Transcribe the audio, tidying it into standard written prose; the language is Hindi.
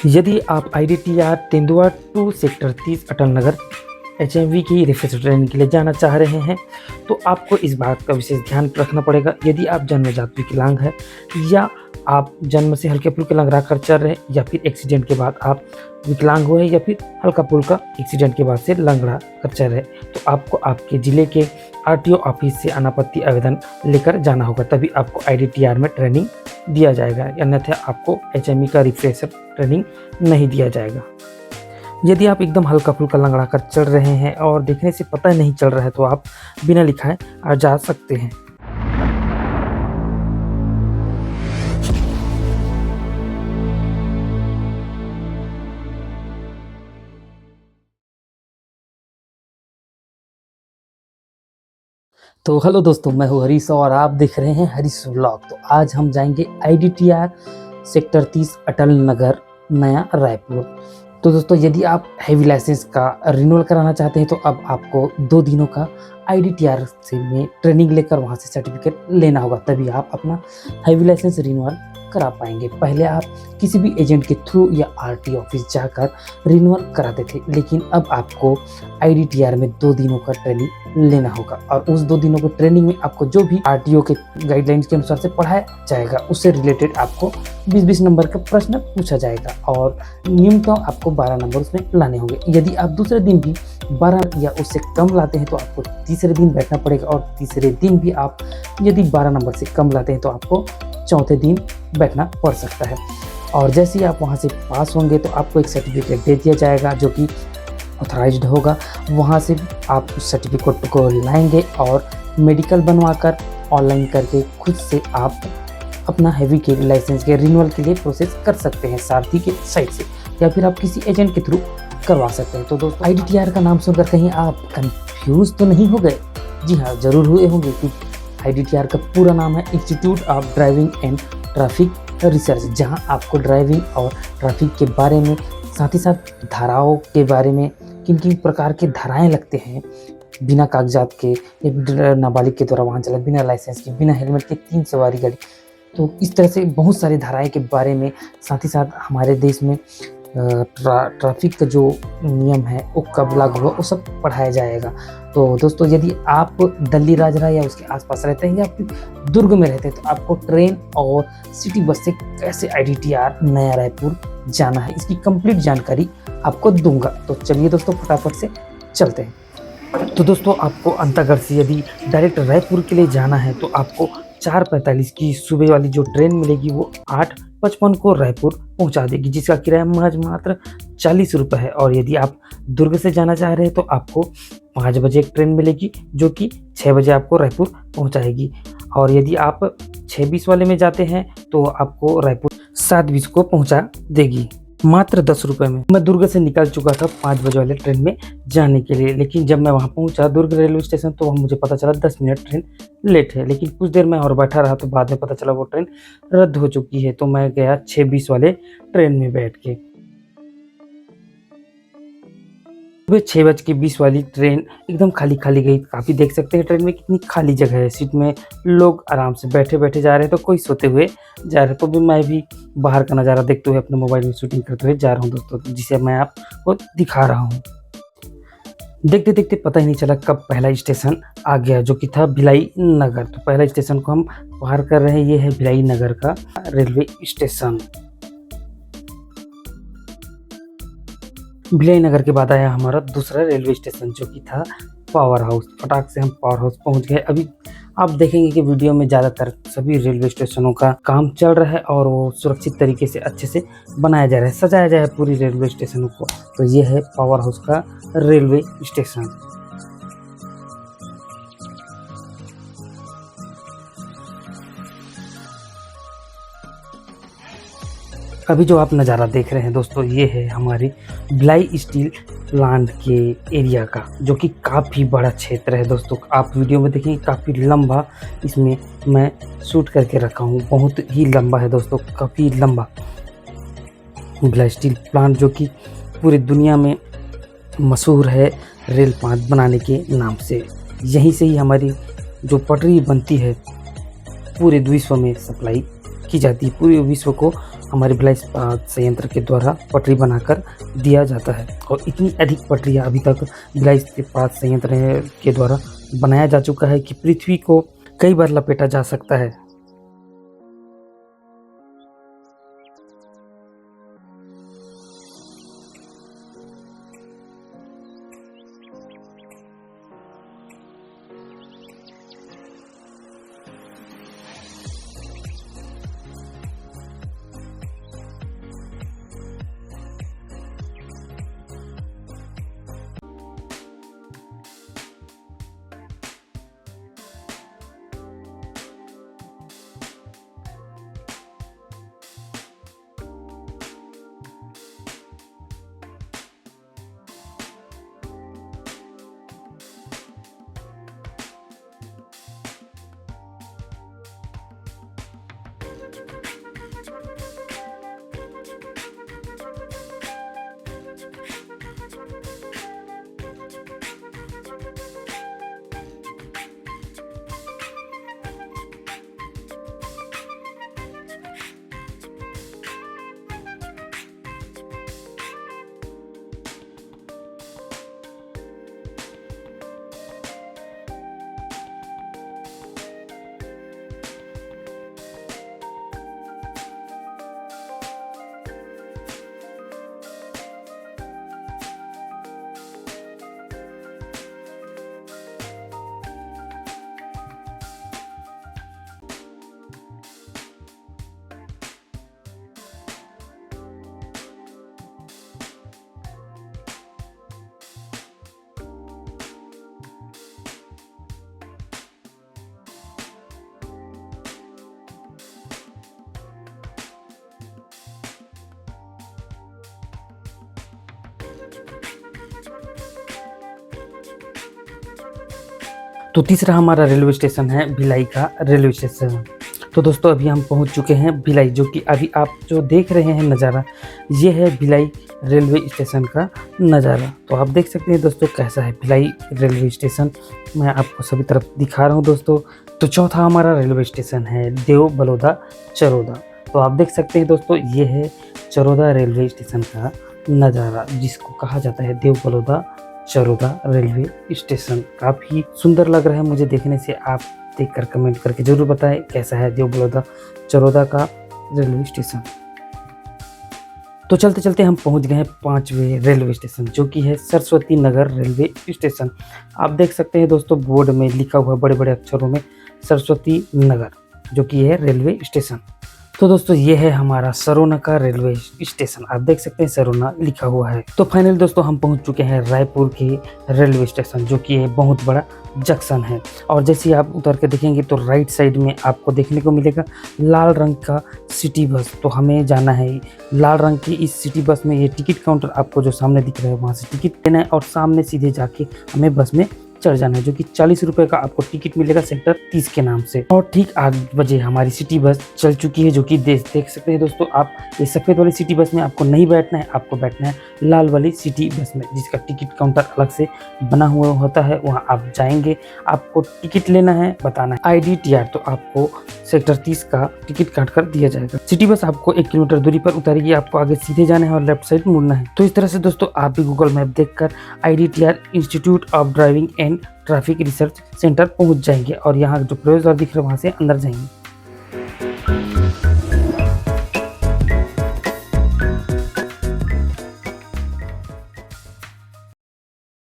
यदि आप IDTR तेंदुआ 2 सेक्टर 30 अटल नगर HMV की रिफ्रेशर ट्रेनिंग के लिए जाना चाह रहे हैं, तो आपको इस बात का विशेष ध्यान रखना पड़ेगा। यदि आप जन्मजात विकलांग हैं या आप जन्म से हल्के-फुल्के लंगड़ा कर चल रहे हैं या फिर एक्सीडेंट के बाद आप विकलांग हुए या फिर हल्का-फुल्का एक्सीडेंट के बाद से लंगड़ा कर चल रहे हैं, तो आपको आपके ज़िले के RTO ऑफिस से अनापत्ति आवेदन लेकर जाना होगा, तभी आपको IDTR में ट्रेनिंग दिया जाएगा, अन्यथा आपको HME का रिफ्रेशर ट्रेनिंग नहीं दिया जाएगा। यदि आप एकदम हल्का-फुल्का लंगड़ा कर चल रहे हैं और देखने से पता नहीं चल रहा है, तो आप बिना लिखाए जा सकते हैं। तो हेलो दोस्तों, मैं हूँ हरीश और आप देख रहे हैं हरीश व्लॉग। तो आज हम जाएंगे IDTR सेक्टर 30 अटल नगर नया रायपुर। तो दोस्तों, यदि आप हैवी लाइसेंस का रिन्यूअल कराना चाहते हैं तो अब आपको 2 दिनों का IDTR से में ट्रेनिंग लेकर वहाँ से सर्टिफिकेट लेना होगा, तभी आप अपना हैवी लाइसेंस रिन्यूअल करा पाएंगे। पहले आप किसी भी एजेंट के थ्रू या RTO ऑफिस जाकर रिन्यूअल कराते थे, लेकिन अब आपको IDTR में 2 दिनों का ट्रेनिंग लेना होगा और उस 2 दिनों की ट्रेनिंग में आपको जो भी RTO के गाइडलाइंस के अनुसार से पढ़ाया जाएगा, उससे रिलेटेड आपको 20-20 नंबर का प्रश्न पूछा जाएगा और न्यूनतम आपको 12 नंबर उसमें लाने होंगे। यदि आप दूसरे दिन भी 12 या उससे कम लाते हैं तो आपको तीसरे दिन बैठना पड़ेगा और तीसरे दिन भी आप यदि 12 नंबर से कम लाते हैं तो आपको चौथे दिन बैठना पड़ सकता है। और जैसे ही आप वहाँ से पास होंगे तो आपको एक सर्टिफिकेट दे दिया जाएगा जो कि ऑथराइज्ड होगा। वहाँ से आप उस सर्टिफिकेट को लाएंगे और मेडिकल बनवाकर ऑनलाइन करके खुद से आप अपना हैवी के लाइसेंस के रिन्यूअल के लिए प्रोसेस कर सकते हैं सारथी के साइट से, या फिर आप किसी एजेंट के थ्रू करवा सकते हैं। तो दोस्तों, IDTR का नाम सुनकर कहीं आप कंफ्यूज तो नहीं हो गए? जी हाँ, ज़रूर हुए होंगे, क्योंकि IDTR का पूरा नाम है institute of driving and traffic research, जहाँ आपको ड्राइविंग और ट्रैफिक के बारे में, साथ ही साथ धाराओं के बारे में, किन किन प्रकार के धाराएं लगते हैं बिना कागजात के, या नाबालिग के द्वारा वाहन चलाना, बिना लाइसेंस के, बिना हेलमेट के 3 सवारी गाड़ी, तो इस तरह से बहुत सारी धाराएं के बारे में, साथ ही साथ हमारे देश में ट्रैफिक का जो नियम है वो कब लागू हुआ, वो सब पढ़ाया जाएगा। तो दोस्तों, यदि आप दिल्ली राजरा या उसके आसपास रहते हैं या फिर दुर्ग में रहते हैं तो आपको ट्रेन और सिटी बस से कैसे IDTR नया रायपुर जाना है, इसकी कंप्लीट जानकारी आपको दूंगा। तो चलिए दोस्तों, फटाफट से चलते हैं। तो दोस्तों, आपको अंतागढ़ से यदि डायरेक्ट रायपुर के लिए जाना है तो आपको 4:45 की सुबह वाली जो ट्रेन मिलेगी वो 8:55 को रायपुर पहुंचा देगी, जिसका किराया महज मात्र 40 रुपये है। और यदि आप दुर्ग से जाना चाह रहे हैं तो आपको 5 बजे एक ट्रेन मिलेगी जो कि 6 बजे आपको रायपुर पहुंचाएगी। और यदि आप 6:20 वाले में जाते हैं तो आपको रायपुर 7:20 को पहुंचा देगी, मात्र 10 रुपये में। मैं दुर्ग से निकल चुका था 5 बजे वाले ट्रेन में जाने के लिए, लेकिन जब मैं वहां पहुंचा दुर्ग रेलवे स्टेशन तो मुझे पता चला 10 मिनट ट्रेन लेट है। लेकिन कुछ देर मैं और बैठा रहा तो बाद में पता चला वो ट्रेन रद्द हो चुकी है, तो मैं गया 6:20 वाले ट्रेन में बैठ के। सुबह 6:20 वाली ट्रेन एकदम खाली खाली गई। काफ़ी देख सकते हैं ट्रेन में कितनी खाली जगह है, सीट में लोग आराम से बैठे बैठे जा रहे हैं तो कोई सोते हुए जा रहे हैं। तो भी मैं भी बाहर का नज़ारा देखते हुए अपने मोबाइल में शूटिंग करते हुए जा रहा हूँ दोस्तों, जिसे मैं आपको दिखा रहा हूँ। देखते देखते पता ही नहीं चला कब पहला स्टेशन आ गया, जो कि था भिलाई नगर। तो पहला स्टेशन को हम पार कर रहे हैं, ये है भिलाई नगर का रेलवे स्टेशन। भिलाई नगर के बाद आया हमारा दूसरा रेलवे स्टेशन जो कि था पावर हाउस। फटाक से हम पावर हाउस पहुंच गए। अभी आप देखेंगे कि वीडियो में ज़्यादातर सभी रेलवे स्टेशनों का काम चल रहा है और वो सुरक्षित तरीके से अच्छे से बनाया जा रहा है, सजाया जा रहा है पूरी रेलवे स्टेशनों को। तो ये है पावर हाउस का रेलवे स्टेशन। अभी जो आप नज़ारा देख रहे हैं दोस्तों, ये है हमारी भिलाई स्टील प्लांट के एरिया का, जो कि काफ़ी बड़ा क्षेत्र है दोस्तों। आप वीडियो में देखेंगे काफ़ी लंबा इसमें मैं शूट करके रखा हूँ, बहुत ही लंबा है दोस्तों, काफ़ी लंबा भिलाई स्टील प्लांट, जो कि पूरी दुनिया में मशहूर है रेल प्लांट बनाने के नाम से। यहीं से ही हमारी जो पटरी बनती है पूरे विश्व में सप्लाई की जाती है, पूरे विश्व को हमारे भिलाई इस्पात संयंत्र के द्वारा पटरी बनाकर दिया जाता है। और इतनी अधिक पटरियाँ अभी तक भिलाई इस्पात संयंत्र के द्वारा बनाया जा चुका है कि पृथ्वी को कई बार लपेटा जा सकता है। तो तीसरा हमारा रेलवे स्टेशन है भिलाई का रेलवे स्टेशन। तो दोस्तों अभी हम पहुंच चुके हैं भिलाई, जो कि अभी आप जो देख रहे हैं नज़ारा, ये है भिलाई रेलवे स्टेशन का नज़ारा। तो आप देख सकते हैं दोस्तों कैसा है भिलाई रेलवे स्टेशन, मैं आपको सभी तरफ दिखा रहा हूं दोस्तों। तो चौथा हमारा रेलवे स्टेशन है देव बलौदा चरोदा। तो आप देख सकते हैं दोस्तों ये है चरोदा रेलवे स्टेशन का नज़ारा, जिसको कहा जाता है देव बलौदा चरोदा रेलवे स्टेशन। काफ़ी सुंदर लग रहा है मुझे देखने से, आप देखकर कमेंट करके जरूर बताएं कैसा है देव बलौदा चरोदा का रेलवे स्टेशन। तो चलते चलते हम पहुंच गए हैं 5वें रेलवे स्टेशन, जो कि है सरस्वती नगर रेलवे स्टेशन। आप देख सकते हैं दोस्तों बोर्ड में लिखा हुआ बड़े बड़े अक्षरों में सरस्वती नगर, जो कि है रेलवे स्टेशन। तो दोस्तों ये है हमारा सरोना का रेलवे स्टेशन, आप देख सकते हैं सरोना लिखा हुआ है। तो फाइनल दोस्तों हम पहुंच चुके हैं रायपुर के रेलवे स्टेशन, जो कि बहुत बड़ा जंक्शन है। और जैसे आप उतर के देखेंगे तो राइट साइड में आपको देखने को मिलेगा लाल रंग का सिटी बस। तो हमें जाना है लाल रंग की इस सिटी बस में। ये टिकट काउंटर आपको जो सामने दिख रहा है वहाँ से टिकट लेना है और सामने सीधे जाके हमें बस में चढ़ जाना है, जो कि 40 रुपए का आपको टिकट मिलेगा सेक्टर 30 के नाम से। और ठीक 8 बजे हमारी सिटी बस चल चुकी है, जो कि देख सकते हैं दोस्तों आप। ये सफ़ेद वाली सिटी बस में आपको नहीं बैठना है, आपको बैठना है लाल वाली सिटी बस में, जिसका टिकट काउंटर अलग से बना हुआ होता है। वहाँ आप जाएंगे, आपको टिकट लेना है, बताना है IDTR, तो आपको सेक्टर 30 का टिकट काट कर दिया जाएगा। सिटी बस आपको 1 किलोमीटर दूरी पर उतारेगी, आपको आगे सीधे जाना है और लेफ्ट साइड मुड़ना है। तो इस तरह से दोस्तों आप भी गूगल मैप देखकर IDTR institute of driving and traffic research centre पहुंच जाएंगे और यहाँ जो प्रवेश द्वार दिख रहा है वहाँ से अंदर जाएंगे।